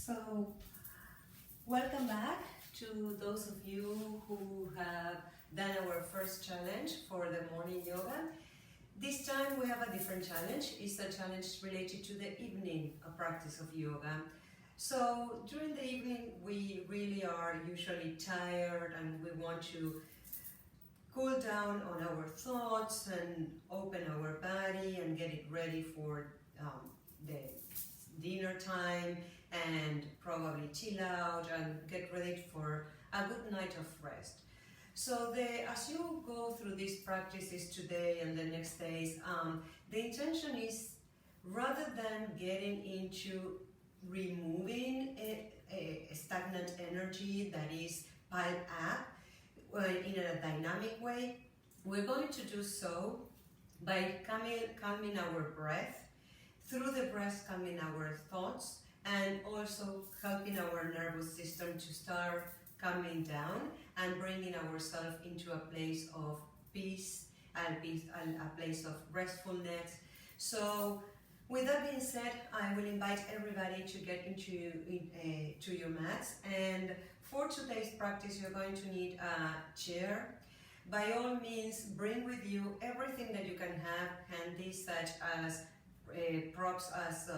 So, welcome back to those of you who have done our first challenge for the morning yoga. This time we have a different challenge. It's a challenge related to the evening practice of yoga. So during the evening we really are usually tired and we want to cool down on our thoughts and open our body and get it ready for the dinner time and probably chill out and get ready for a good night of rest. So as you go through these practices today and the next days, the intention is rather than getting into removing a stagnant energy that is piled up in a dynamic way, we're going to do so by calming our breath, through the breath calming our thoughts, and also helping our nervous system to start calming down and bringing ourselves into a place of peace and a place of restfulness. So with that being said, I will invite everybody to get into to your mats, and for today's practice you're going to need a chair. By all means, bring with you everything that you can have handy, such as props as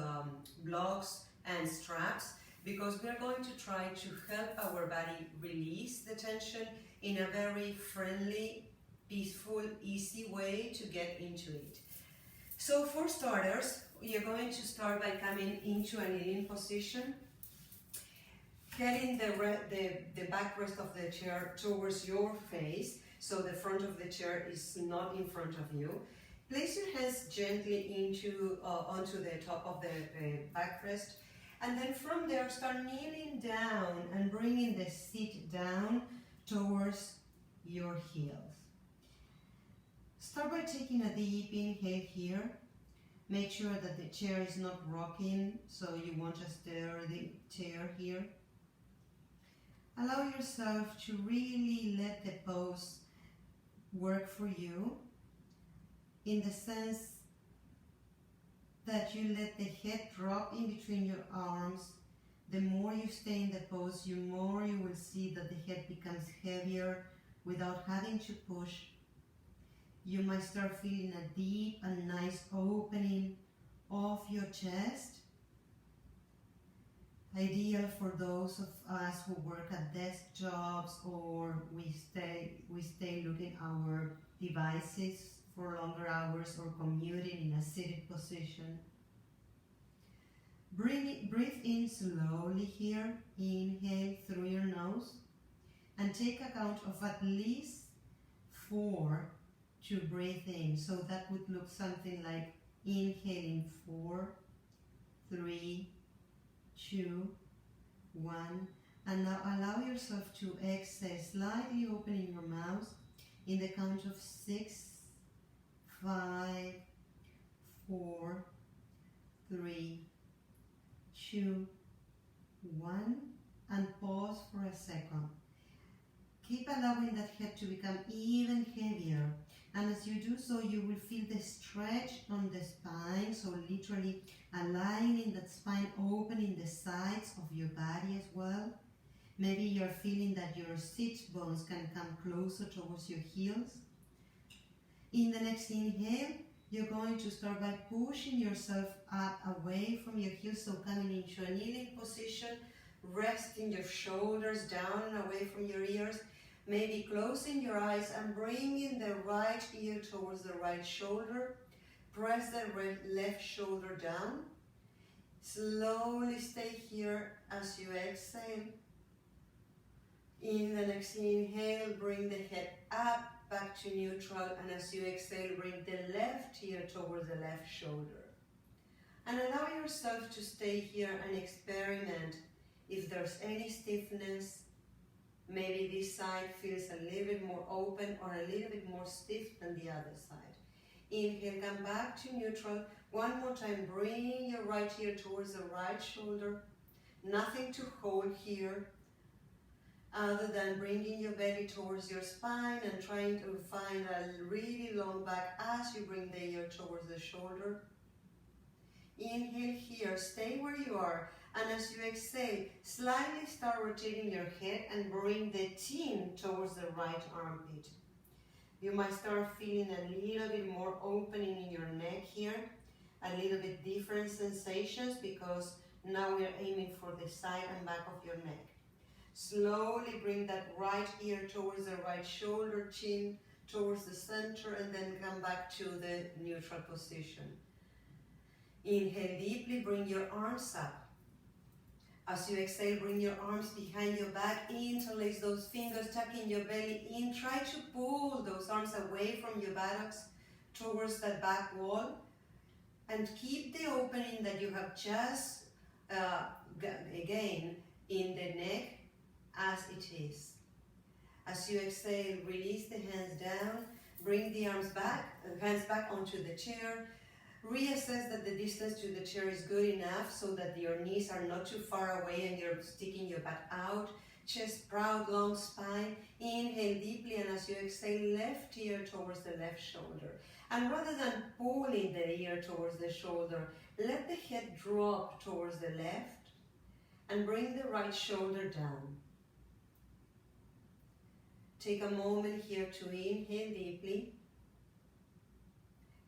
blocks and straps, because we are going to try to help our body release the tension in a very friendly, peaceful, easy way to get into it. So for starters, you're going to start by coming into a kneeling position, heading the backrest of the chair towards your face, so the front of the chair is not in front of you. Place your hands gently onto the top of the backrest, and then from there start kneeling down and bringing the seat down towards your heels. Start by taking a deep inhale here. Make sure that the chair is not rocking, so you want to sturdy chair here. Allow yourself to really let the pose work for you, in the sense that you let the head drop in between your arms. The more you stay in the pose, the more you will see that the head becomes heavier without having to push. You might start feeling a deep and nice opening of your chest. Ideal for those of us who work at desk jobs, or we stay looking at our devices for longer hours, or commuting in a seated position. Breathe in slowly here. Inhale through your nose and take a count of at least 4 to breathe in. So that would look something like inhaling 4, 3, 2, 1. And now allow yourself to exhale, slightly opening your mouth in the count of 6, 5, 4, 3, 2, 1, and pause for a second. Keep allowing that head to become even heavier, and as you do so, you will feel the stretch on the spine, so literally aligning that spine, opening the sides of your body as well. Maybe you're feeling that your sit bones can come closer towards your heels. In the next inhale, you're going to start by pushing yourself up away from your heels, so coming into a kneeling position, resting your shoulders down and away from your ears, maybe closing your eyes and bringing the right ear towards the right shoulder. Press the left shoulder down. Slowly stay here as you exhale. In the next inhale, bring the head up, back to neutral, and as you exhale, bring the left ear towards the left shoulder. And allow yourself to stay here and experiment if there's any stiffness. Maybe this side feels a little bit more open or a little bit more stiff than the other side. Inhale, come back to neutral. One more time, bring your right ear towards the right shoulder. Nothing to hold here, other than bringing your belly towards your spine and trying to find a really long back as you bring the ear towards the shoulder. Inhale here, stay where you are. And as you exhale, slightly start rotating your head and bring the chin towards the right armpit. You might start feeling a little bit more opening in your neck here, a little bit different sensations because now we're aiming for the side and back of your neck. Slowly bring that right ear towards the right shoulder, chin towards the center, and then come back to the neutral position. Inhale deeply, bring your arms up. As you exhale, bring your arms behind your back, interlace those fingers, tuck in your belly in. Try to pull those arms away from your buttocks towards that back wall. And keep the opening that you have just again in the neck as it is. As you exhale, release the hands down, bring the hands back onto the chair. Reassess that the distance to the chair is good enough so that your knees are not too far away and you're sticking your back out. Chest proud, long spine. Inhale deeply, and as you exhale, left ear towards the left shoulder. And rather than pulling the ear towards the shoulder, let the head drop towards the left and bring the right shoulder down. Take a moment here to inhale deeply.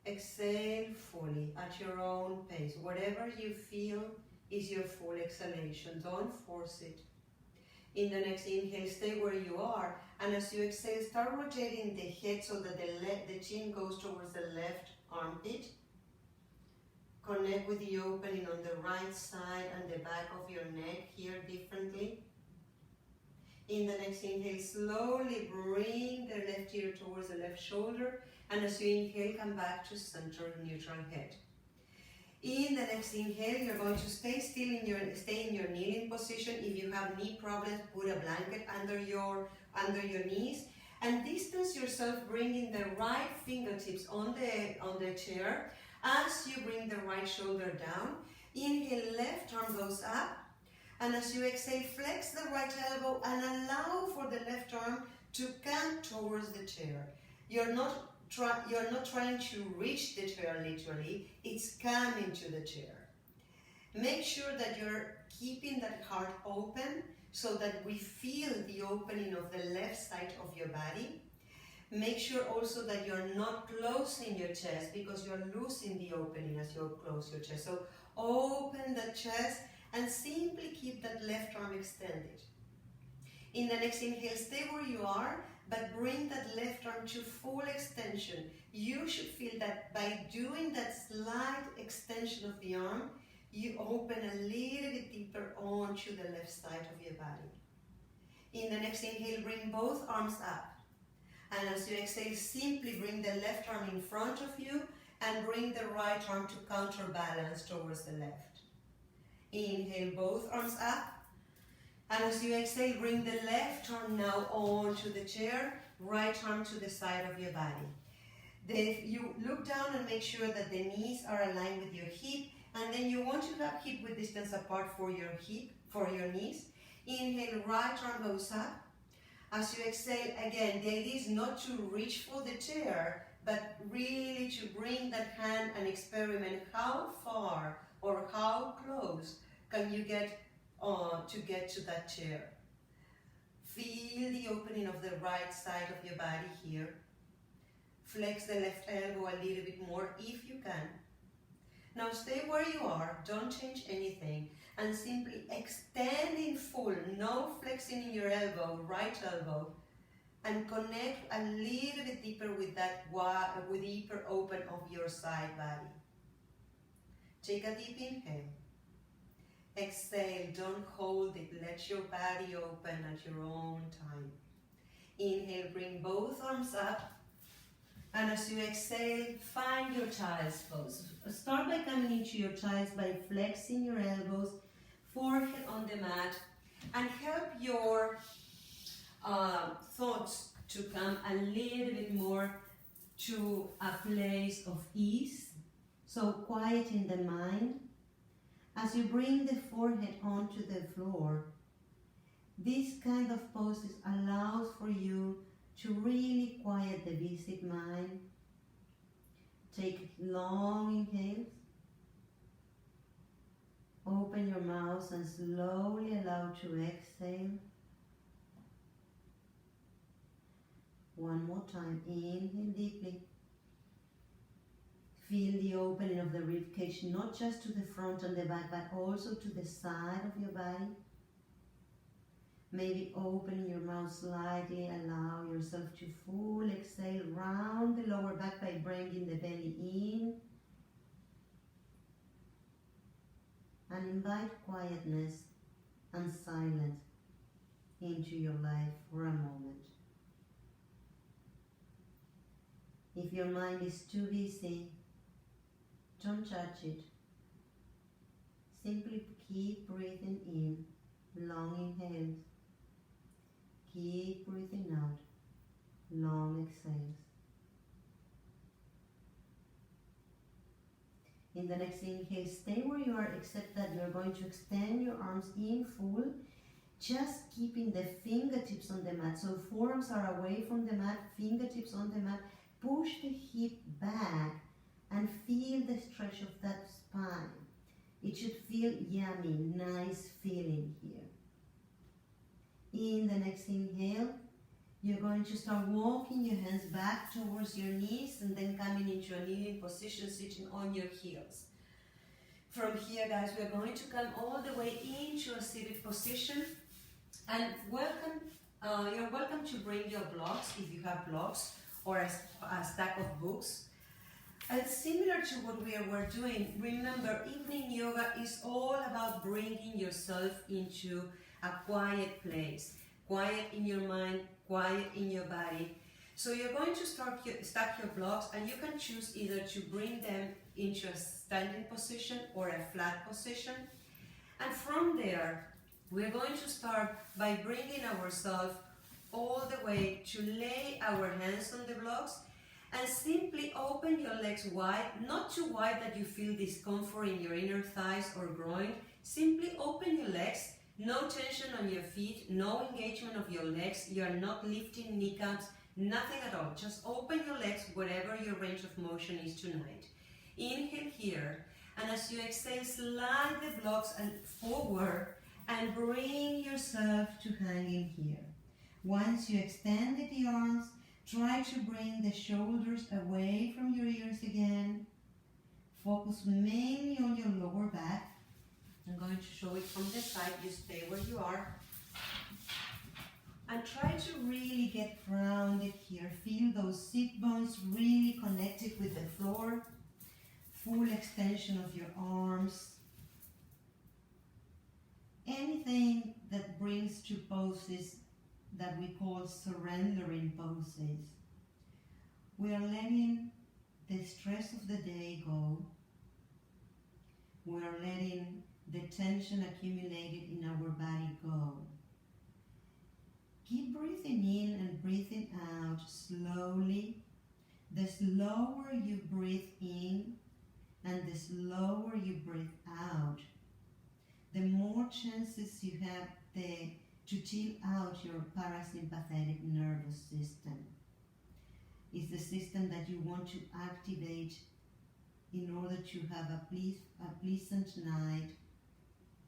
Exhale fully at your own pace. Whatever you feel is your full exhalation. Don't force it. In the next inhale, stay where you are. And as you exhale, start rotating the head so that the chin goes towards the left armpit. Connect with the opening on the right side and the back of your neck here differently. In the next inhale, slowly bring the left ear towards the left shoulder. And as you inhale, come back to center, neutral head. In the next inhale, you're going to stay in your kneeling position. If you have knee problems, put a blanket under your knees. And distance yourself, bringing the right fingertips on the chair. As you bring the right shoulder down, inhale, left arm goes up. And as you exhale, flex the right elbow and allow for the left arm to come towards the chair. You're not trying to reach the chair literally, it's coming to the chair. Make sure that you're keeping that heart open so that we feel the opening of the left side of your body. Make sure also that you're not closing your chest because you're losing the opening as you close your chest. So open the chest and simply keep that left arm extended. In the next inhale, stay where you are, but bring that left arm to full extension. You should feel that by doing that slight extension of the arm, you open a little bit deeper onto the left side of your body. In the next inhale, bring both arms up. And as you exhale, simply bring the left arm in front of you and bring the right arm to counterbalance towards the left. Inhale, both arms up. And as you exhale, bring the left arm now onto the chair, right arm to the side of your body. Then you look down and make sure that the knees are aligned with your hip, and then you want to have hip width distance apart for your knees. Inhale, right arm goes up. As you exhale, again, the idea is not to reach for the chair, but really to bring that hand and experiment how far or how close can you get to that chair. Feel the opening of the right side of your body here. Flex the left elbow a little bit more if you can. Now stay where you are, don't change anything, and simply extend in full, no flexing in your elbow, right elbow, and connect a little bit deeper with with deeper open of your side body. Take a deep inhale. Exhale, don't hold it, let your body open at your own time. Inhale, bring both arms up. And as you exhale, find your child's pose. Start by coming into your child's by flexing your elbows, forehead on the mat, and help your thoughts to come a little bit more to a place of ease. So quieten the mind. As you bring the forehead onto the floor, this kind of poses allows for you to really quiet the busy mind. Take long inhales Open your mouth and slowly allow to exhale. One more time, inhale deeply. Feel the opening of the ribcage, not just to the front and the back, but also to the side of your body. Maybe opening your mouth slightly, allow yourself to full exhale, round the lower back by bringing the belly in. And invite quietness and silence into your life for a moment. If your mind is too busy, don't judge it. Simply keep breathing in, long inhales. Keep breathing out, long exhales. In the next inhale, stay where you are, except that you're going to extend your arms in full, just keeping the fingertips on the mat. So forearms are away from the mat, fingertips on the mat. Push the hip back and feel the stretch of that spine. It should feel yummy, nice feeling here. In the next inhale, you're going to start walking your hands back towards your knees and then coming into a kneeling position, sitting on your heels. From here, guys, we're going to come all the way into a seated position. And you're welcome to bring your blocks, if you have blocks, or a stack of books. And similar to what we were doing, remember, evening yoga is all about bringing yourself into a quiet place, quiet in your mind, quiet in your body. So you're going to stack your blocks, and you can choose either to bring them into a standing position or a flat position. And from there, we're going to start by bringing ourselves all the way to lay our hands on the blocks and simply open your legs wide, not too wide that you feel discomfort in your inner thighs or groin. Simply open your legs, no tension on your feet, no engagement of your legs. You are not lifting kneecaps, nothing at all. Just open your legs wherever your range of motion is tonight. Inhale here, and as you exhale, slide the blocks and forward and bring yourself to hanging here. Once you extended the arms, try to bring the shoulders away from your ears again. Focus mainly on your lower back. I'm going to show it from the side. You stay where you are. And try to really get grounded here. Feel those sit bones really connected with the floor. Full extension of your arms. Anything that brings to poses that we call surrendering poses. We are letting the stress of the day go. We are letting the tension accumulated in our body go. Keep breathing in and breathing out slowly. The slower you breathe in and the slower you breathe out, the more chances you have to chill out your parasympathetic nervous system. It's the system that you want to activate in order to have a pleasant night,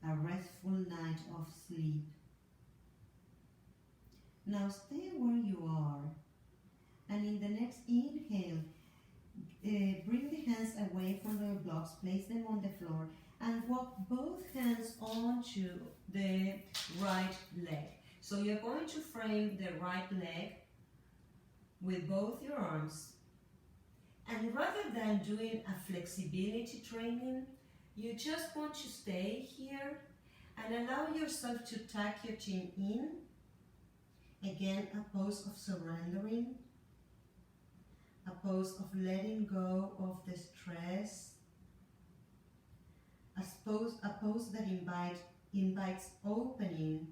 a restful night of sleep. Now stay where you are, and in the next inhale, bring the hands away from the blocks, place them on the floor, and walk both hands onto the right leg. So you're going to frame the right leg with both your arms. And rather than doing a flexibility training, you just want to stay here and allow yourself to tuck your chin in. Again, a pose of surrendering, a pose of letting go of the stress, a pose that invites opening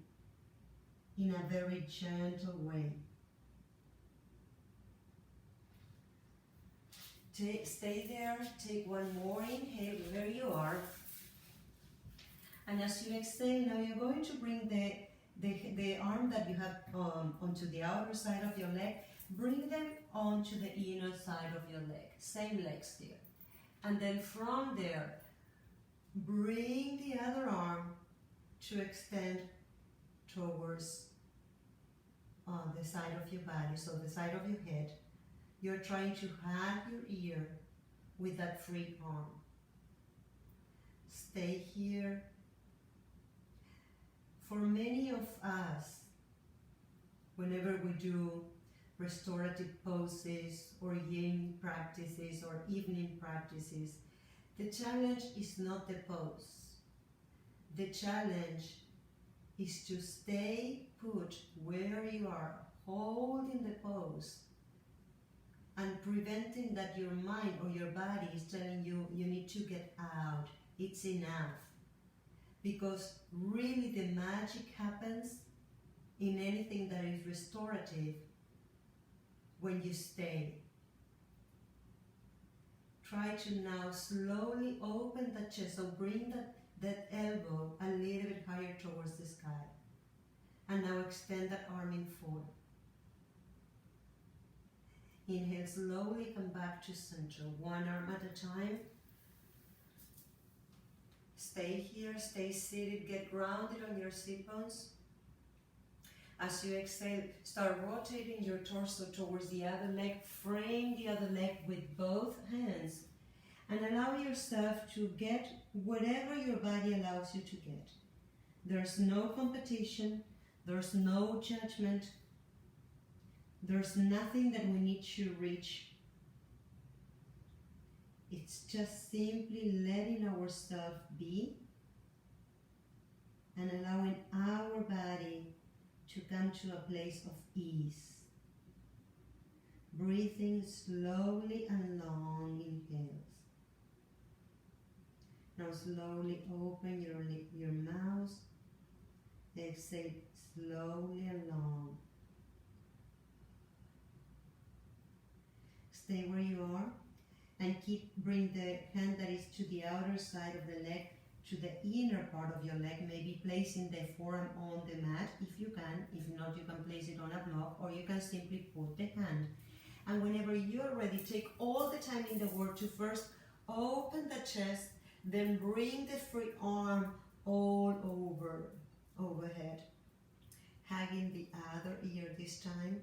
in a very gentle way. Stay there, take one more inhale where you are. And as you exhale, now you're going to bring the arm that you have onto the outer side of your leg, bring them onto the inner side of your leg. Same leg still. And then from there, Bring the other arm to extend towards the side of your body, so the side of your head. You're trying to hug your ear with that free arm. Stay here. For many of us, whenever we do restorative poses or yin practices or evening practices, the challenge is not the pose. The challenge is to stay put where you are, holding the pose, and preventing that your mind or your body is telling you you need to get out, it's enough. Because really the magic happens in anything that is restorative when you stay. Try to now slowly open the chest, so bring that elbow a little bit higher towards the sky. And now extend that arm in four. Inhale slowly, come back to center, one arm at a time. Stay here, stay seated, get grounded on your sit bones. As you exhale, start rotating your torso towards the other leg, frame the other leg with both hands, and allow yourself to get whatever your body allows you to get. There's no competition, there's no judgment, there's nothing that we need to reach. It's just simply letting ourselves be and allowing our body to come to a place of ease. Breathing slowly and long inhales. Now slowly open your mouth. Exhale slowly and long. Stay where you are and bring the hand that is to the outer side of the leg to the inner part of your leg, maybe placing the forearm on the mat if you can. If not, you can place it on a block, or you can simply put the hand. And whenever you're ready, take all the time in the world to first open the chest, then bring the free arm all overhead, hugging the other ear this time.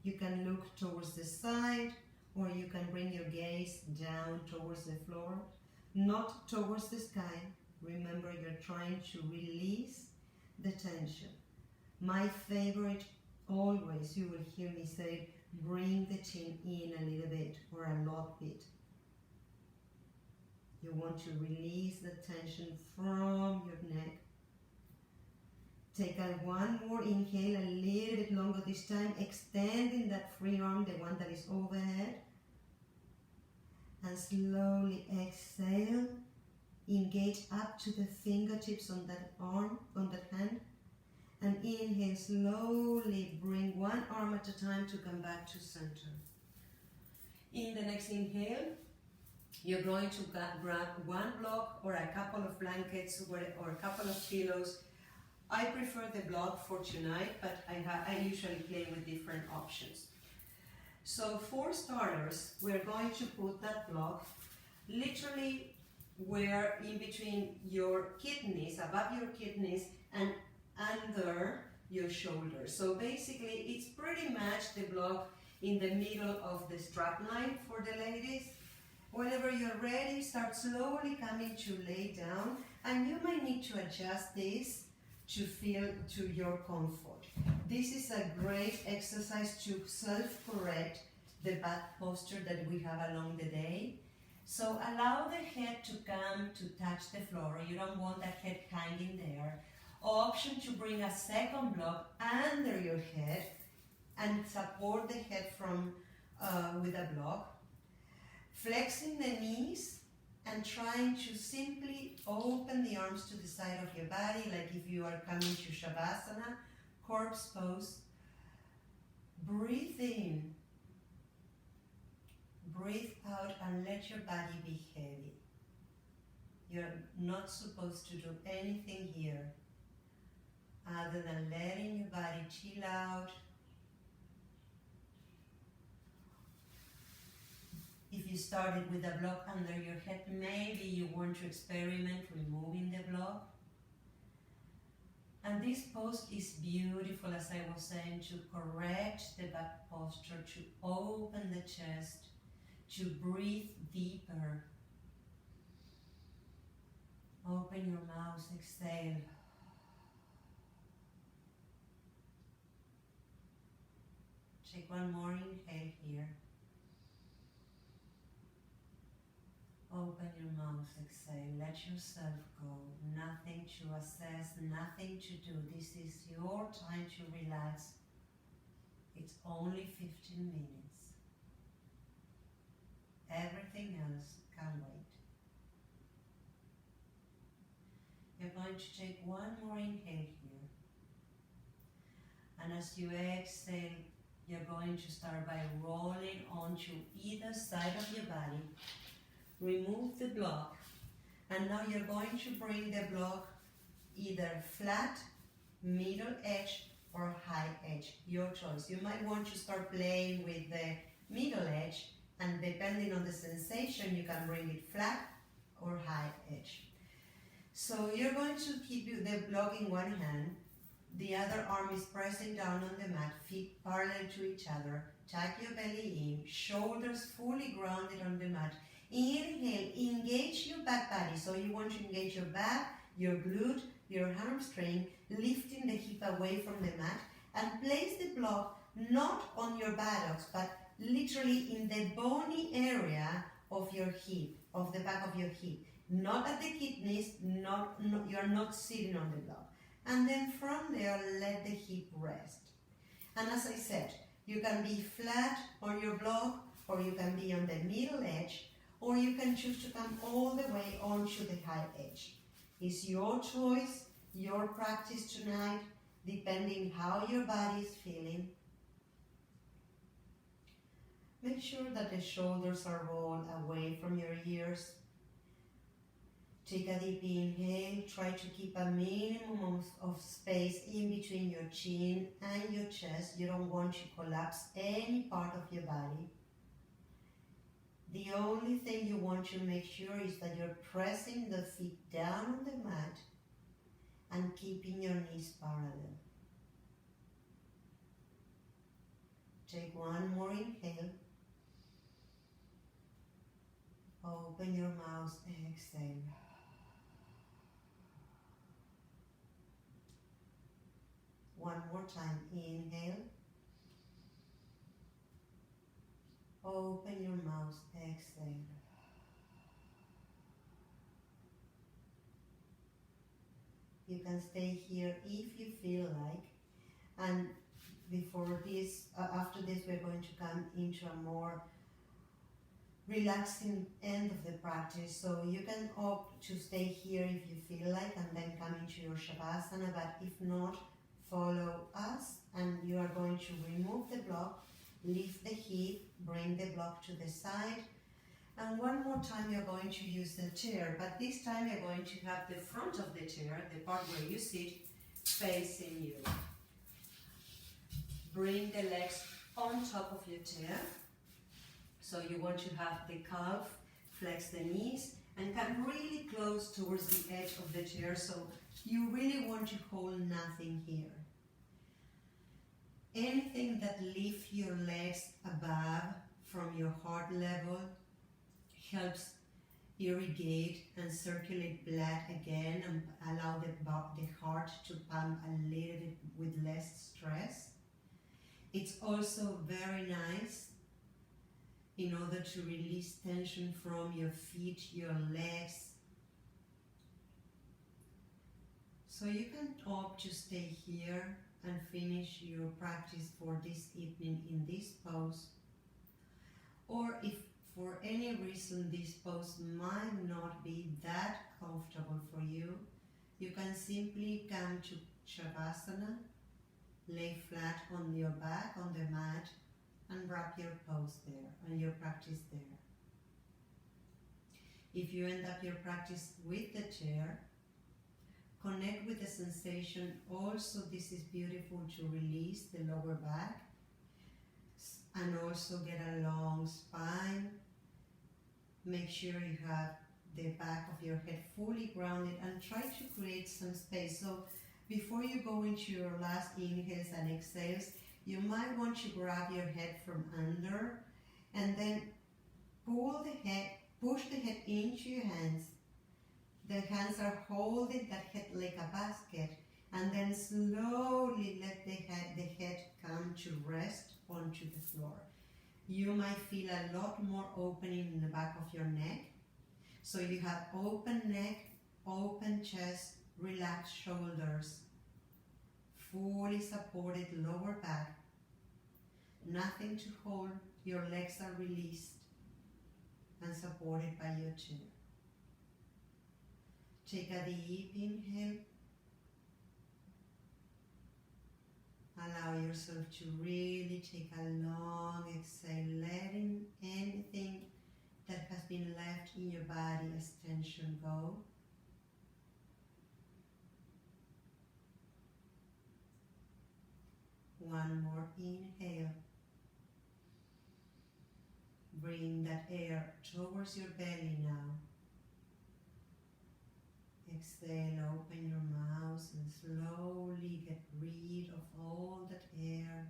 You can look towards the side, or you can bring your gaze down towards the floor, not towards the sky. Remember, you're trying to release the tension. My favorite, always, you will hear me say, bring the chin in a little bit or a lot bit. You want to release the tension from your neck. Take one more inhale, a little bit longer this time, extending that free arm, the one that is overhead. And slowly exhale, engage up to the fingertips on that arm, on that hand. And inhale, slowly bring one arm at a time to come back to center. In the next inhale, you're going to grab one block or a couple of blankets or a couple of pillows. I prefer the block for tonight, but I usually play with different options. So for starters, we're going to put that block literally where in between your kidneys, above your kidneys and under your shoulders. So basically it's pretty much the block in the middle of the strap line for the ladies. Whenever you're ready, start slowly coming to lay down, and you may need to adjust this to feel to your comfort. This is a great exercise to self-correct the bad posture that we have along the day. So allow the head to come to touch the floor. You don't want that head hanging there. Option to bring a second block under your head and support the head from with a block. Flexing the knees and trying to simply open the arms to the side of your body, like if you are coming to Shavasana, corpse pose. Breathe in, breathe out, and let your body be heavy. You're not supposed to do anything here other than letting your body chill out. If you started with a block under your head, maybe you want to experiment removing the block. And this pose is beautiful, as I was saying, to correct the back posture, to open the chest, to breathe deeper. Open your mouth, exhale. Take one more inhale here. Open your mouth, exhale, let yourself go. Nothing to assess, nothing to do. This is your time to relax. It's only 15 minutes. Everything else can wait. You're going to take one more inhale here. And as you exhale, you're going to start by rolling onto either side of your body. Remove the block, and now you're going to bring the block either flat, middle edge, or high edge, your choice. You might want to start playing with the middle edge, and depending on the sensation, you can bring it flat or high edge. So you're going to keep the block in one hand, the other arm is pressing down on the mat, feet parallel to each other, tuck your belly in, shoulders fully grounded on the mat. Inhale, engage your back body. So you want to engage your back, your glute, your hamstring, lifting the hip away from the mat, and place the block not on your buttocks, but literally in the bony area of your hip, of the back of your hip. Not at the kidneys, you're not sitting on the block. And then from there, let the hip rest. And as I said, you can be flat on your block, or you can be on the middle edge, or you can choose to come all the way onto the high edge. It's your choice, your practice tonight, depending how your body is feeling. Make sure that the shoulders are rolled away from your ears. Take a deep inhale, try to keep a minimum of space in between your chin and your chest. You don't want to collapse any part of your body. The only thing you want to make sure is that you're pressing the feet down on the mat and keeping your knees parallel. Take one more inhale. Open your mouth, exhale. One more time, inhale. Open your mouth, exhale. You can stay here if you feel like. And before this, after this, we're going to come into a more relaxing end of the practice. So you can opt to stay here if you feel like, and then come into your Shavasana. But if not, follow us, and you are going to remove the block, lift the hip, bring the block to the side, and one more time you're going to use the chair, but this time you're going to have the front of the chair, the part where you sit, facing you. Bring the legs on top of your chair, so you want to have the calf, flex the knees, and come really close towards the edge of the chair, so you really want to hold nothing here. Anything that lifts your legs above from your heart level helps irrigate and circulate blood again and allow the heart to pump a little bit with less stress. It's also very nice in order to release tension from your feet, your legs. So you can opt to stay here and finish your practice for this evening in this pose. Or if for any reason this pose might not be that comfortable for you, you can simply come to Shavasana, lay flat on your back on the mat, and wrap your pose there and your practice there. If you end up your practice with the chair, connect with the sensation. Also, this is beautiful to release the lower back and also get a long spine Make sure you have the back of your head fully grounded and try to create some space. So before you go into your last inhales and exhales, you might want to grab your head from under and then push the head into your hands. The hands are holding that head like a basket, and then slowly let the head come to rest onto the floor. You might feel a lot more opening in the back of your neck. So you have open neck, open chest, relaxed shoulders, fully supported lower back, nothing to hold, your legs are released and supported by your chair. Take a deep inhale. Allow yourself to really take a long exhale, letting anything that has been left in your body as tension go. One more inhale. Bring that air towards your belly now. Exhale, open your mouth and slowly get rid of all that air.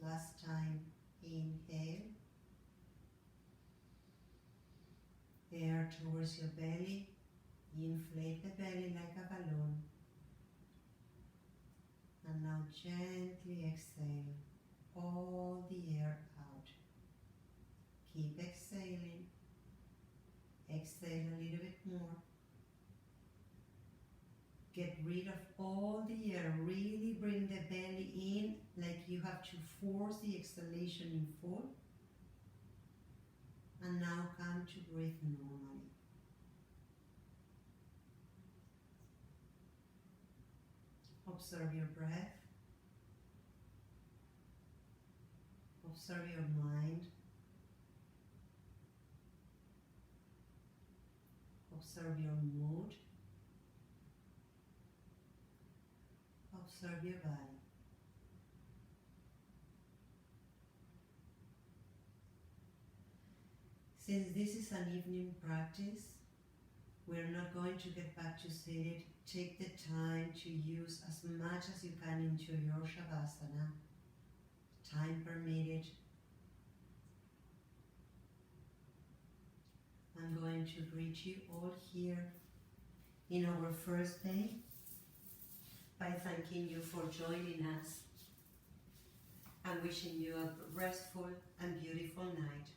Last time, inhale. Air towards your belly. Inflate the belly like a balloon. And now gently exhale all the air out. Keep exhaling. Exhale a little bit more. Get rid of all the air. Really bring the belly in like you have to force the exhalation in full. And now come to breathe normally. Observe your breath. Observe your mind. Observe your mood. Observe your body. Since this is an evening practice, we're not going to get back to seated. Take the time to use as much as you can into your Shavasana, time permitted. I'm going to greet you all here in our first day by thanking you for joining us and wishing you a restful and beautiful night.